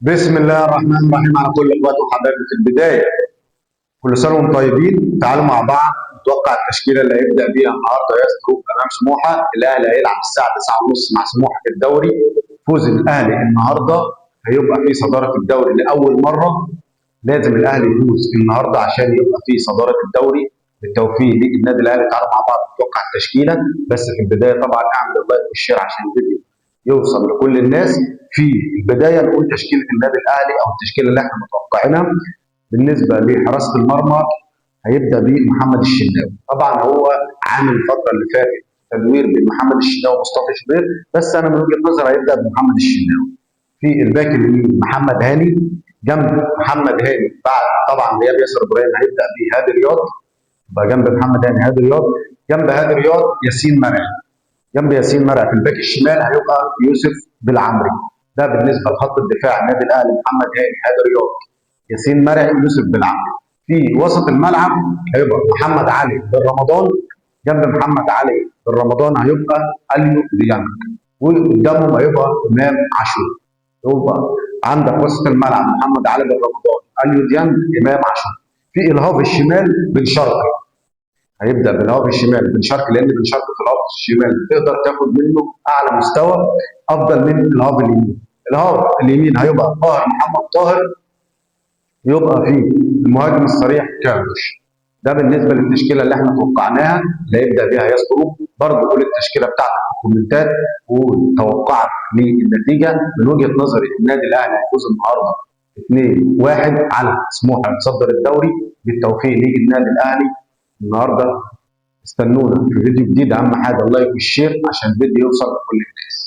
بسم الله الرحمن الرحيم على كل اخواتي وحبايبي في البدايه. كل سنه وانتم طيبين. تعالوا مع بعض نتوقع التشكيله اللي هيبدا بيها النهارده ياس جروب امام سموحه. الاهلي هيلعب الساعه 9:30 مع سموحه في الدوري. فوز الاهلي النهارده هيبقى في صداره الدوري لاول مره. لازم الاهلي يفوز النهارده عشان يبقى في صداره الدوري. بالتوفيق للنادي الاهلي. تعالوا مع بعض نتوقع التشكيله. بس في البدايه طبعا اعمل اللايك والشير عشان الفيديو يوصل لكل الناس. في البدايه نقول تشكيله النادي الاهلي او التشكيله اللي احنا متوقعينها. بالنسبه لحراسه المرمى هيبدا بمحمد الشناوي. طبعا هو عامل الفتره اللي فاتت تدوير بين محمد الشناوي ومصطفى شوبير، بس انا من وجهه نظري هيبدا بمحمد الشناوي. في الباك اليمين محمد هاني. جنب محمد هاني بعد طبعا غياب ياسر ابراهيم هيبدا بهادي رياض. يبقى جنب محمد هاني هادي رياض. جنب هادي رياض ياسين مرعي. جنب ياسين مرعي في الباك الشمال هيبقى يوسف بالعمري. ده بالنسبه لخط الدفاع النادي الاهلي: محمد هاني هادي رياض ياسين مرعي يوسف بالعمري. في وسط الملعب هيبقى محمد علي بن رمضان. جنب محمد علي بن رمضان هيبقى اليو ديانج. وقدامهم هيبقى امام عاشور. يبقى عندك وسط الملعب محمد علي بن رمضان، اليو ديانج، امام عاشور. في الهاف الشمال بن شرقي. هيبدا بالهاف الشمال بن شرقي لان بن شرقي في الهاف الشمال تقدر تاخد منه اعلى مستوى افضل من الهاف اليمين. الهاف اليمين هيبقى طاهر محمد طاهر. يبقى في المهاجم الصريح كاروش. ده بالنسبه للتشكيله اللي احنا توقعناها اللي هيبدا بيها ياس جروب. برضه قول التشكيله بتاعتك في الكومنتات وتوقعك للنتيجه. من وجهه نظري النادي الاهلي هيفوز النهارده 2-1 على سموحه يتصدر الدوري. بالتوفيق للنادي الاهلي النهارده. استنونا في فيديو جديد. اهم حاجه اللايك والشير عشان الفيديو يوصل لكل الناس.